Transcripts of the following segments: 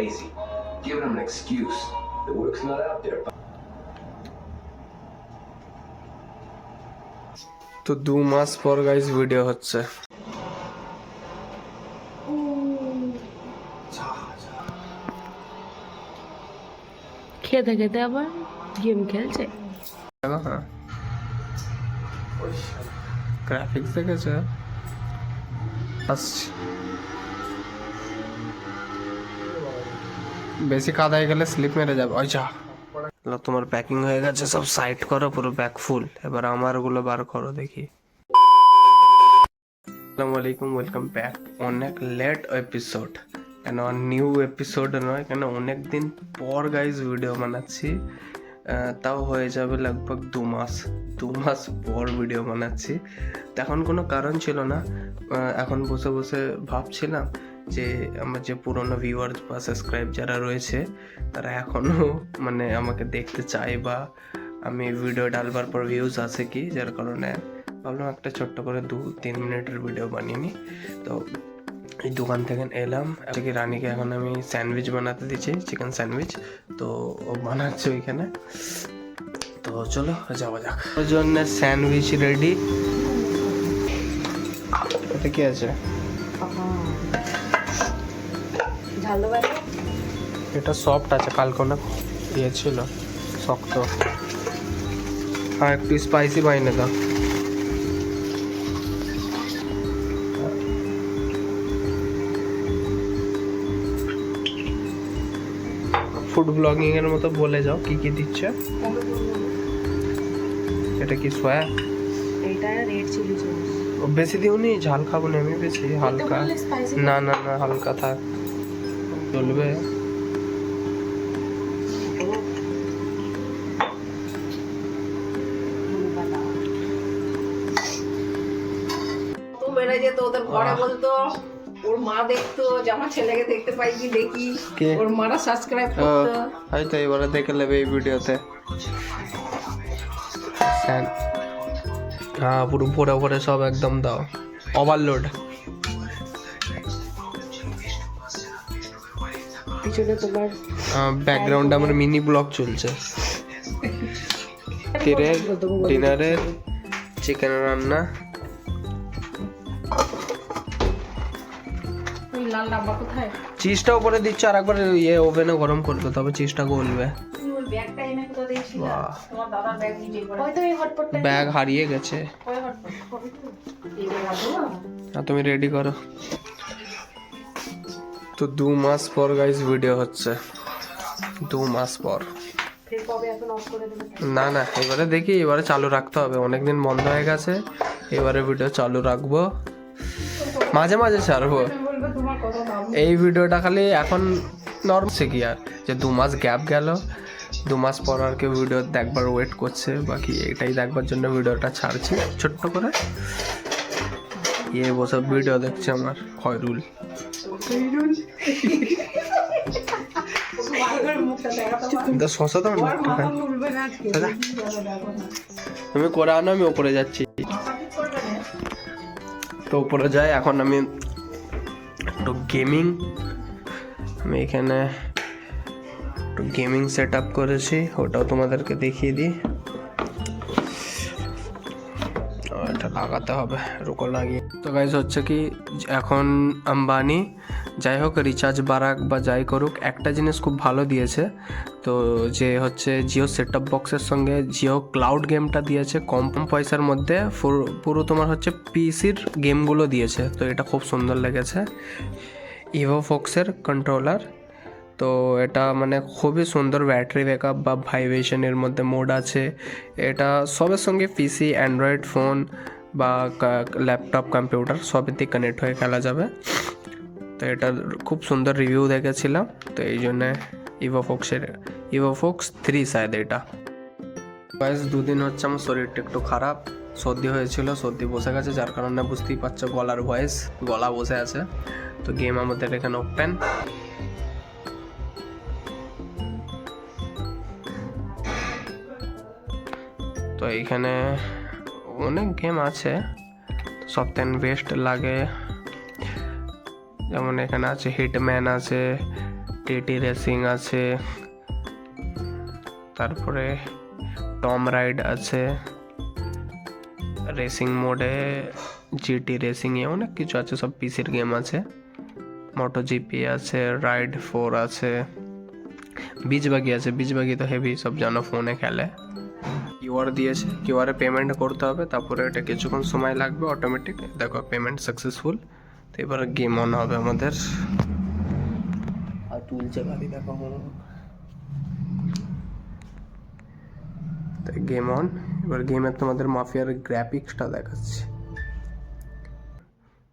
lazy. Giving them an excuse. The work's not out there. তো 2 মাস পর guys video হচ্ছে। খেতে খেতে আবার গেম খেলছে। হ্যাঁ, গ্রাফিক্স দেখেছে আসছে। বেশি কাদায় গেলে স্লিপ মেরে যাবে। ওই যা, তোমার প্যাকিং হয়ে গেছে, সব সাইড করো, পুরো ব্যাগ ফুল। এবার আমারগুলো বার করো দেখি। আসসালামু আলাইকুম, ওয়েলকাম ব্যাক। অনেক লেট এপিসোড, কেন নিউ এপিসোড নয়, কেন অনেক দিন পর গাইজ ভিডিও বানাচ্ছি। তাও হয়ে যাবে লগভগ 2 মাস পর ভিডিও বানাচ্ছি। এখন কোনো কারণ ছিল না। এখন বসে বসে ভাবছিলাম যে আমার যে পুরনো ভিউয়ার্স বা সাবস্ক্রাইব যারা রয়েছে তারা এখনও মানে আমাকে দেখতে চায়, বা আমি ভিডিও ডালবার পর ভিউজ আসে কি, যার কারণে ভাবলাম একটা ছোট্ট করে 2-3 মিনিটের ভিডিও বানিয়ে নিই। তো এই দোকান থেকে এলাম, কি রানীকে এখন আমি স্যান্ডউইচ বানাতে দিচ্ছি, চিকেন স্যান্ডউইচ। তো ও বানাচ্ছে ওইখানে। তো চলো যাওয়া যাক। ওর জন্য স্যান্ডউইচ রেডি। এটা কি আছে? এটা সফট আছে, কালকে না ইয়ে ছিল শক্ত। আর একটু স্পাইসি বাইনে দাও। ফুড ব্লগিং এর মতো বলে যাও কি কি দিচ্ছে। এটা কি সয়া? এটা রেড চিলি সস। বেশি দিওনি, ঝাল খাবো না আমি বেশি, হালকা। না না না, হালকা থাক, চলবে। বেড়ে যেত, ওদের ঘরে বলতো, ওর মা দেখতো যে আমার ছেলেকে দেখতে পাই কি দেখি, ওর মারা সাবস্ক্রাইব করতো। হয়তো এবারে দেখে নেবে এই ভিডিওতে। হ্যাঁ, পুরো ভরে ভরে সব একদম দাও, ওভারলোড। পিছনে তোমার ব্যাকগ্রাউন্ডে আমার মিনি ব্লগ চলছে। ডিনারের চিকেন রান্না। লাল ডাব্বা কোথায়? চিজটা উপরে দিচ্ছে, আর একবার ইয়ে ওভেনে গরম করবে, তবে চিজটা গলবে। ব্যাগটা এনে কোথা দিয়েছিল? বাহ, তোমার দাদার ব্যাগ নিয়ে পড়ে। হয়তো এই হটপটটা ব্যাগ হারিয়ে গেছে। ওই হটপট এই যে রাখো। আর তুমি রেডি করো। তো 2 মাস পর গাইজ ভিডিও হচ্ছে, 2 মাস পর। ফের কবে এখন অফ করে দেবে? না না, এবারে দেখি, এবারে চালু রাখতে হবে, অনেকদিন বন্ধ হয়ে গেছে। এবারে ভিডিও চালু রাখবো, মাঝে মাঝে ছাড়বো। বলবে তোমার কথা দাম। এই ভিডিওটা খালি এখন নর্মাল কি আর, যে 2 মাস গ্যাপ গেল, 2 মাস পর আর কেউ ভিডিও দেখবার ওয়েট করছে, বাকি এটাই দেখবার জন্য ভিডিওটা ছাড়ছি ছোট্ট করে। বসে ভিডিও দেখছে আমার খয়রুল। শশা দাও না, তুমি করে আনো, আমি ওপরে যাচ্ছি। তো উপরে যাই এখন। আমি একটু গেমিং, আমি এখানে একটু গেমিং সেট আপ করেছি, ওটাও তোমাদেরকে দেখিয়ে দিই। এটা লাগাতে হবে, রুকো লাগিয়ে। তো গাইজ হচ্ছে কি, এখন আম্বানি যাই হোক রিচার্জ বাড়াক বা যাই করুক, একটা জিনিস খুব ভালো দিয়েছে। তো যে হচ্ছে জিও সেট টপ বক্সের সঙ্গে জিও ক্লাউড গেমটা দিয়েছে কম পয়সার মধ্যে, পুরো তোমার হচ্ছে পিসির গেমগুলো দিয়েছে। তো এটা খুব সুন্দর লেগেছে। ইভোফক্সের কন্ট্রোলার, তো এটা মানে খুবই সুন্দর, ব্যাটারি ব্যাকআপ বা ভাইব্রেশনের মধ্যে মোড আছে। এটা সবের সঙ্গে পিসি, অ্যান্ড্রয়েড ফোন বা ল্যাপটপ, কম্পিউটার সবেতেই কানেক্ট হয়ে খেলা যাবে। তো এটার খুব সুন্দর রিভিউ দেখেছিলাম, তো এই জন্যে ইভোফক্স 3 শায়দ এটা। বয়স 2 দিন হচ্ছে আমার শরীরটা একটু খারাপ, সর্দি হয়েছিল, সর্দি বসে গেছে, যার কারণে বুঝতেই পারছো গলার ভয়েস, গলা বসে আছে। তো গেম আমাদের এখানে ওপেন। তো এইখানে অনেক গেম আছে, সবথেকে বেস্ট লাগে যেমন এখানে আছে হিটম্যান আছে, টিটি রেসিং আছে, তারপরে টম রাইড আছে, রেসিং মোডে জিটি রেসিং এ অনেক কিছু আছে, সব পিসির গেম আছে। মোটো জিপি আছে, রাইড 4 আছে, বিচ বাগি আছে। বিচ বাগি তো হেভি, সব জানো ফোনে খেলে। কিউআর দিয়েছে, কিউআরে পেমেন্ট করতে হবে, তারপরে এটা কিছুক্ষণ সময় লাগবে অটোমেটিক। দেখো পেমেন্ট সাকসেসফুল। তো এবার গেম অন হবে আমাদের। আর তুলছে গাড়ি দেখো, গেম অন। এবার গেমে তোমাদের মাফিয়ার গ্রাফিক্সটা দেখাচ্ছি।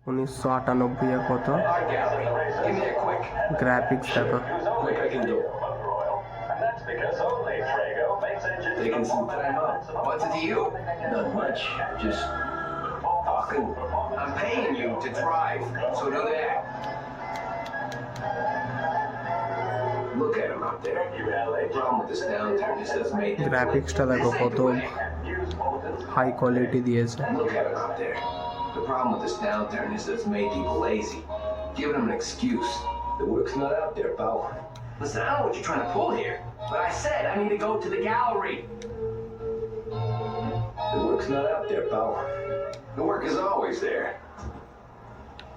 1998 কত Art gallery. Give me a quick. Graphics দেখো। Quick I can do. Taking some time out. What's it to you? Not much. Just talking. I'm paying you to drive, so do that. Look at him out there. The problem with this downturn is that's made them. গ্রাফিক্সটা দেখো কত high quality দিয়েছে। Look at him out there. The problem with this downturn is that it's made people lazy. Giving them an excuse. The work's not out there, pal. Listen, I don't know what you're trying to pull here, but I said I need to go to the gallery. The work's not out there, pal. The work is always there.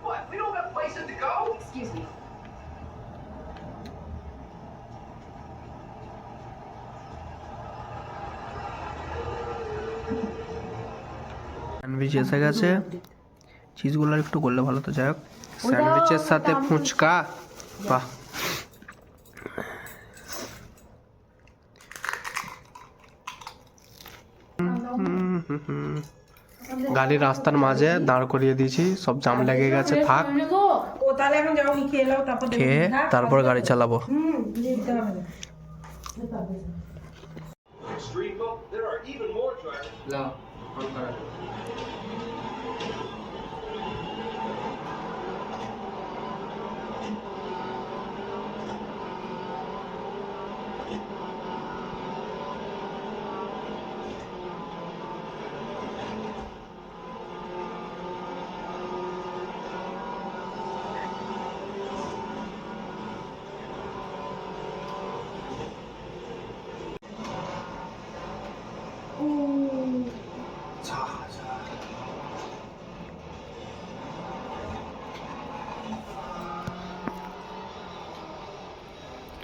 What? We don't have places to go? Excuse me. Sandwich এসে গেছে, চিজগুলো একটু করলে ভালো। তো যাই হোক, স্যান্ডউইচের সাথে ফুচকা, বাহ। গাড়ি রাস্তার মাঝে দাঁড় করিয়ে দিয়েছি, সব জাম লেগে গেছে, থাক। ও তাহলে এখন যাও, খেয়ে নাও, তারপর খেয়ে তারপর গাড়ি চালাবো। যেতে হবে না। There are even more drivers.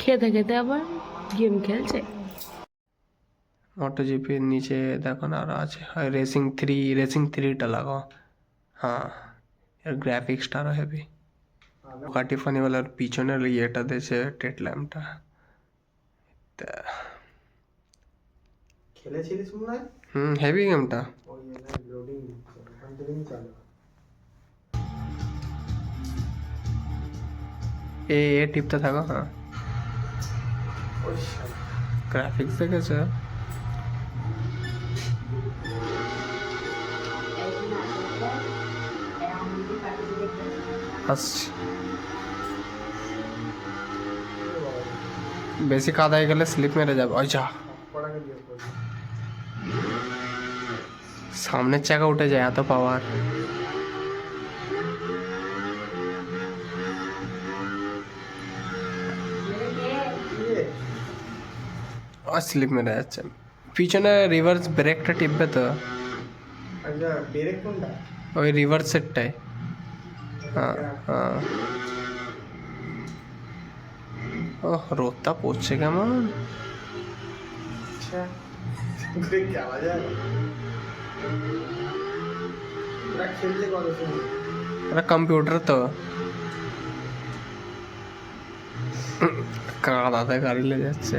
খেতে খেতে আবার গেম খেলছে। মোটো জিপির নিচে দেখো না আরো আছে, রেসিং 3টা লাগাও। হ্যাঁ, এর গ্রাফিক্সটা আরো হেভি। কাটি ফানিওয়ালার পিছনের ইয়েটা দিয়েছে, টেট ল্যাম্পটা। খেলেছিলিস মনে হয়? হেভি গেমটা। ওই লোডিং দিচ্ছে, ওখান থেকেই চালু। এ টিপতে থাকো। হ্যাঁ, ওই গ্রাফিক্স দেখেছে। আসছি। বেশি কাদায় গেলে স্লিপ মেরে যাবে। ওই যা, পড়াকে জিজ্ঞেস করছি। সামনের চাকা উঠে যায়, এত পাওয়ার। আর স্লিপ মেরে যাচ্ছে। পিছনে রিভার্স ব্রেকটা টিপবে তো। আচ্ছা, ব্রেক কোনটা? ওই রিভার্স সেটটাই। হ্যাঁ হ্যাঁ। ও রোদটা পড়ছে কেমন। আচ্ছা, ব্রেক খেলা যায়? ওরা খেলতে কত সময়? ওরা কম্পিউটার তো। কাদাতে গাড়ি লেগে যাচ্ছে।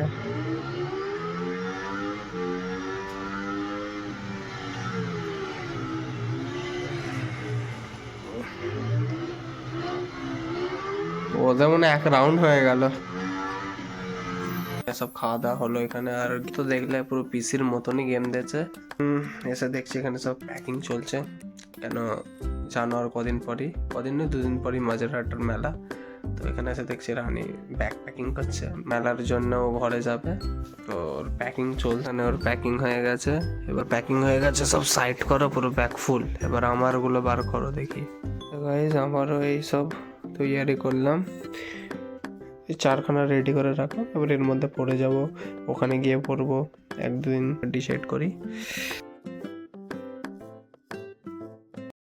ওদের মনে এক রাউন্ড হয়ে গেল। সব খাওয়া দাওয়া হলো এখানে। আর তো দেখলে পুরো পিসির মতনই গেম দিয়েছে। এসে দেখছি এখানে সব প্যাকিং চলছে, কেন জানো আর কদিন নয় 2 দিন পরই মাঝেরহাটের মেলা। তো এখানে এসে দেখছি রানী ব্যাগ প্যাকিং করছে, মেলার জন্য ও ঘরে যাবে। তো ওর প্যাকিং চলছে, ওর প্যাকিং হয়ে গেছে। এবার প্যাকিং হয়ে গেছে, সব সাইড করো, পুরো ব্যাগ ফুল। এবার আমারগুলো বার করো দেখি। গাইজ আমারও এই সব তৈয়ারি করলাম। এই 4খানা রেডি করে রাখো, এবার এর মধ্যে পড়ে যাব, ওখানে গিয়ে পড়বো, 1-2 দিন ডিসাইড করি।